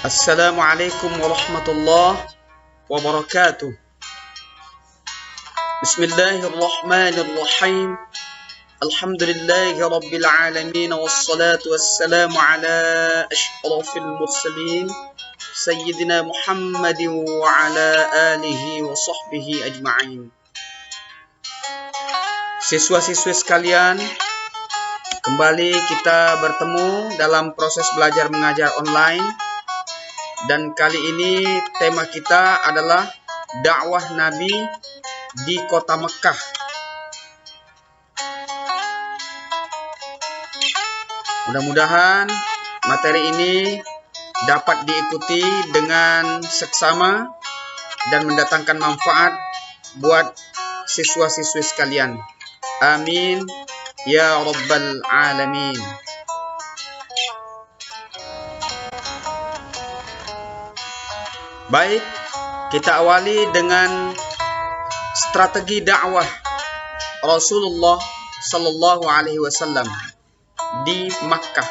Assalamualaikum warahmatullahi wabarakatuh. Bismillahirrahmanirrahim. Alhamdulillahi rabbil alamin. Wassalatu wassalamu ala ashrafil mursalin Sayyidina Muhammadin wa ala alihi wa sahbihi ajma'in. Siswa-siswi sekalian, kembali kita bertemu dalam proses belajar mengajar online. Dan kali ini tema kita adalah dakwah Nabi di kota Mekah. Mudah-mudahan materi ini dapat diikuti dengan seksama dan mendatangkan manfaat buat siswa-siswi sekalian. Amin ya rabbal alamin. Baik, kita awali dengan strategi dakwah Rasulullah Sallallahu Alaihi Wasallam di Makkah.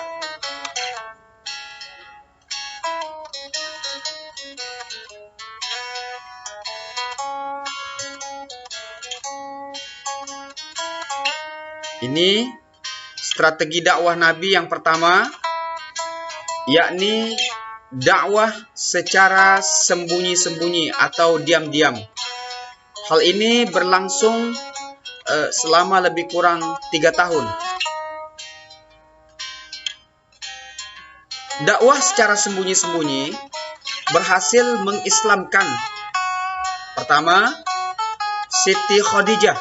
Ini strategi dakwah Nabi yang pertama, yakni dakwah secara sembunyi-sembunyi atau diam-diam. Hal ini berlangsung selama lebih kurang 3 tahun. Dakwah secara sembunyi-sembunyi berhasil mengislamkan pertama Siti Khadijah,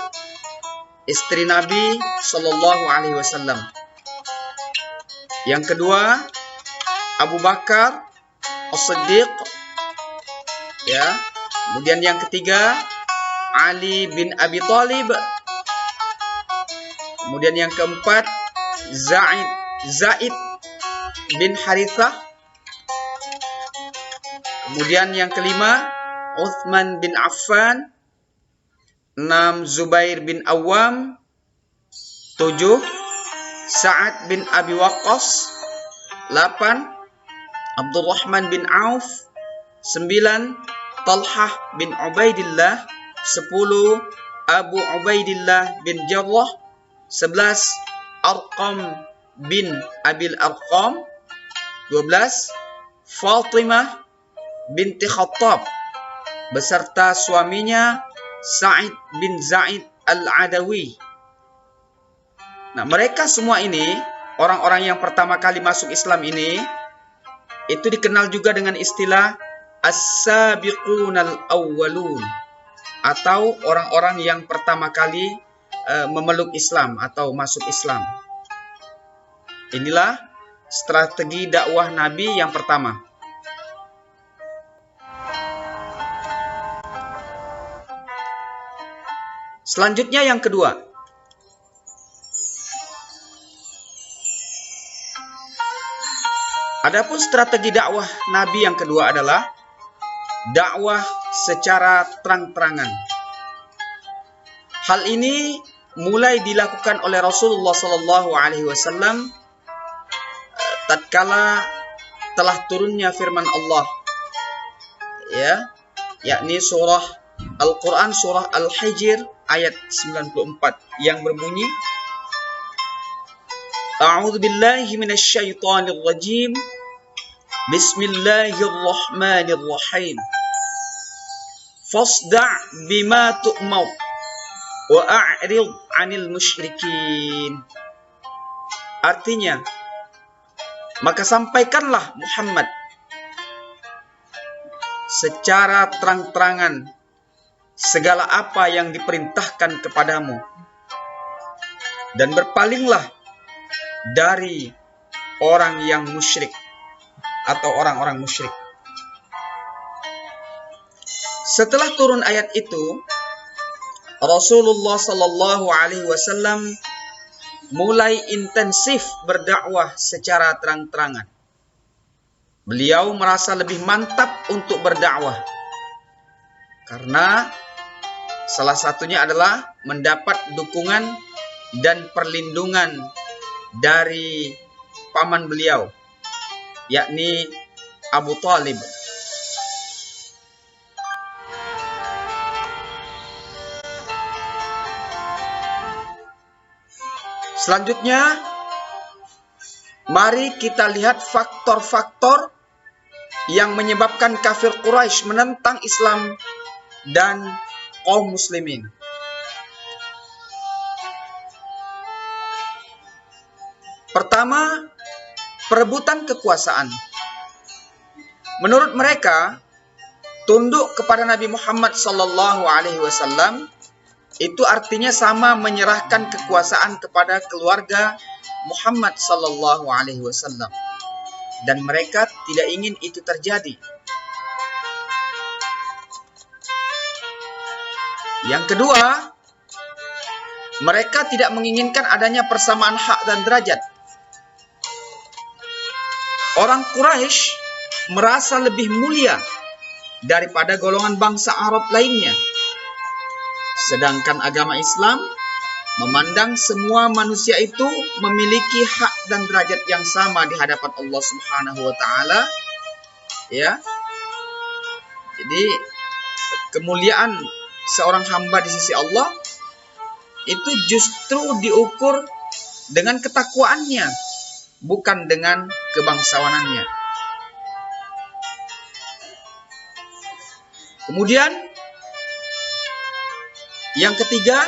istri Nabi Sallallahu Alaihi Wasallam. Yang kedua, Abu Bakar As-Siddiq, ya. Kemudian yang ketiga, Ali bin Abi Thalib. Kemudian yang keempat, Zaid bin Harithah. Kemudian yang kelima, Uthman bin Affan. 6, Zubair bin Awam. 7, Sa'ad bin Abi Waqqas. 8, Abdurrahman bin Auf. 9, Talhah bin Ubaidillah. 10, Abu Ubaidillah bin Jarrah. 11, Arqam bin Abil Arqam. 12, Fatimah binti Khattab beserta suaminya Sa'id bin Zaid al-Adawi. Nah, mereka semua ini, orang-orang yang pertama kali masuk Islam ini, itu dikenal juga dengan istilah as-sabiqunal awwalun, atau orang-orang yang pertama kali memeluk Islam atau masuk Islam. Inilah strategi dakwah Nabi yang pertama. Selanjutnya yang kedua. Adapun strategi dakwah Nabi yang kedua adalah dakwah secara terang-terangan. Hal ini mulai dilakukan oleh Rasulullah Sallallahu Alaihi Wasallam tatkala telah turunnya firman Allah, ya, yakni surah Al-Quran, surah Al-Hijr ayat 94 yang berbunyi, A'udzu billahi minasyaitonir rajim. Bismillahirrahmanirrahim. Fasda' bima tu'mar wa a'rid 'anil musyrikin. Artinya, maka sampaikanlah Muhammad secara terang-terangan segala apa yang diperintahkan kepadamu, dan berpalinglah dari orang yang musyrik atau orang-orang musyrik. Setelah turun ayat itu, Rasulullah Sallallahu Alaihi Wasallam mulai intensif berdakwah secara terang-terangan. Beliau merasa lebih mantap untuk berdakwah karena salah satunya adalah mendapat dukungan dan perlindungan dari paman beliau, yakni Abu Thalib. Selanjutnya, mari kita lihat faktor-faktor yang menyebabkan kafir Quraisy menentang Islam dan kaum muslimin. Pertama, perebutan kekuasaan. Menurut mereka, tunduk kepada Nabi Muhammad SAW itu artinya sama menyerahkan kekuasaan kepada keluarga Muhammad SAW, dan mereka tidak ingin itu terjadi. Yang kedua, mereka tidak menginginkan adanya persamaan hak dan derajat. Orang Quraisy merasa lebih mulia daripada golongan bangsa Arab lainnya. Sedangkan agama Islam memandang semua manusia itu memiliki hak dan derajat yang sama di hadapan Allah Subhanahu wa taala. Ya. Jadi kemuliaan seorang hamba di sisi Allah itu justru diukur dengan ketakwaannya, bukan dengan kebangsawanannya. Kemudian yang ketiga,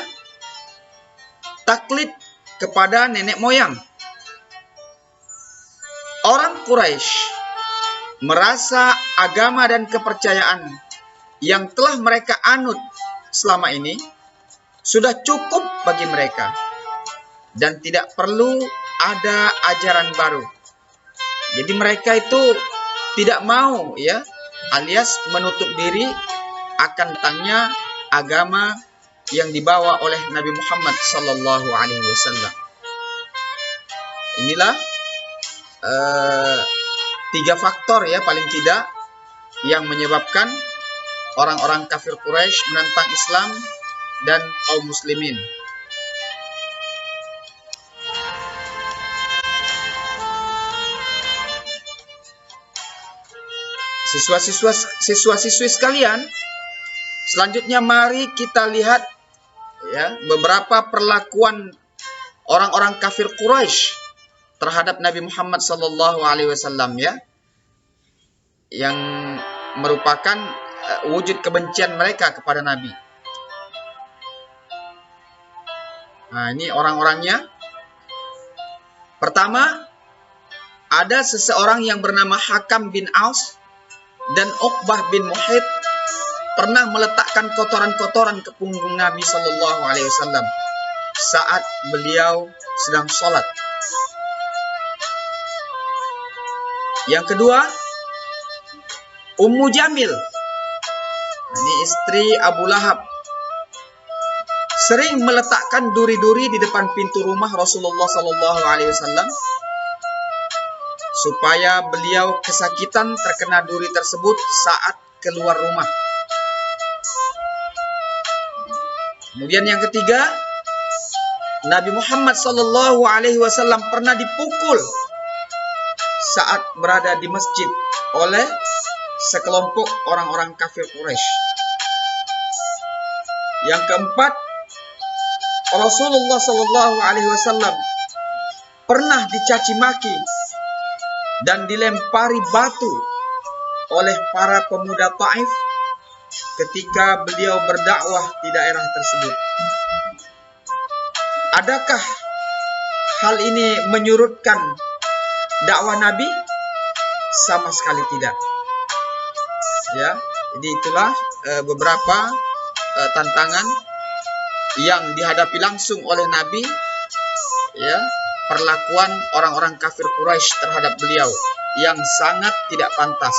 taklid kepada nenek moyang. Orang Quraisy merasa agama dan kepercayaan yang telah mereka anut selama ini sudah cukup bagi mereka dan tidak perlu ada ajaran baru. Jadi mereka itu tidak mau, ya, alias menutup diri akan datangnya agama yang dibawa oleh Nabi Muhammad SAW. Inilah 3 faktor, ya, paling tidak, yang menyebabkan orang-orang kafir Quraisy menentang Islam dan kaum muslimin. Siswa-siswi sekalian, selanjutnya mari kita lihat, ya, beberapa perlakuan orang-orang kafir Quraisy terhadap Nabi Muhammad SAW, ya, yang merupakan wujud kebencian mereka kepada Nabi. Nah, ini orang-orangnya. Pertama, ada seseorang yang bernama Hakam bin Aus dan Uqbah bin Muhit pernah meletakkan kotoran-kotoran ke punggung Nabi SAW saat beliau sedang sholat. Yang kedua, Ummu Jamil, ini istri Abu Lahab, sering meletakkan duri-duri di depan pintu rumah Rasulullah SAW supaya beliau kesakitan terkena duri tersebut saat keluar rumah. Kemudian yang ketiga, Nabi Muhammad SAW pernah dipukul saat berada di masjid oleh sekelompok orang-orang kafir Quraisy. Yang keempat, Rasulullah SAW pernah dicaci maki dan dilempari batu oleh para pemuda Taif ketika beliau berdakwah di daerah tersebut. Adakah hal ini menyurutkan dakwah Nabi? Sama sekali tidak. Ya, jadi itulah beberapa tantangan yang dihadapi langsung oleh Nabi, ya, perlakuan orang-orang kafir Quraisy terhadap beliau yang sangat tidak pantas.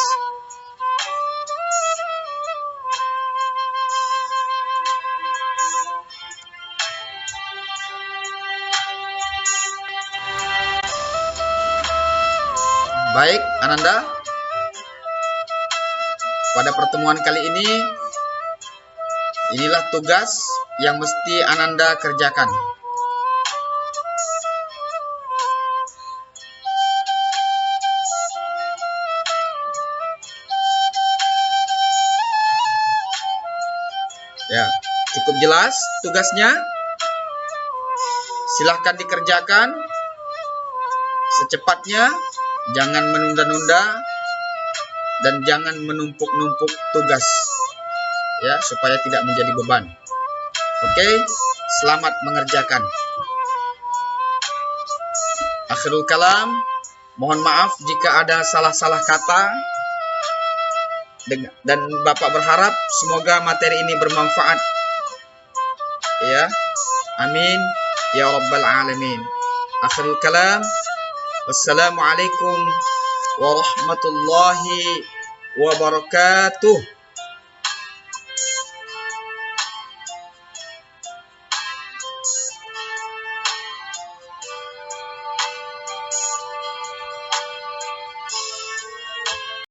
Baik, Ananda, pada pertemuan kali ini, inilah tugas yang mesti Ananda kerjakan. Ya, cukup jelas tugasnya. Silahkan dikerjakan secepatnya, jangan menunda-nunda dan jangan menumpuk-numpuk tugas, ya, supaya tidak menjadi beban. Oke, selamat mengerjakan. Akhirul kalam, mohon maaf jika ada salah-salah kata, dan Bapak berharap semoga materi ini bermanfaat. Ya, amin ya rabbal alamin. Akhirul kalam, wassalamualaikum warahmatullahi wabarakatuh.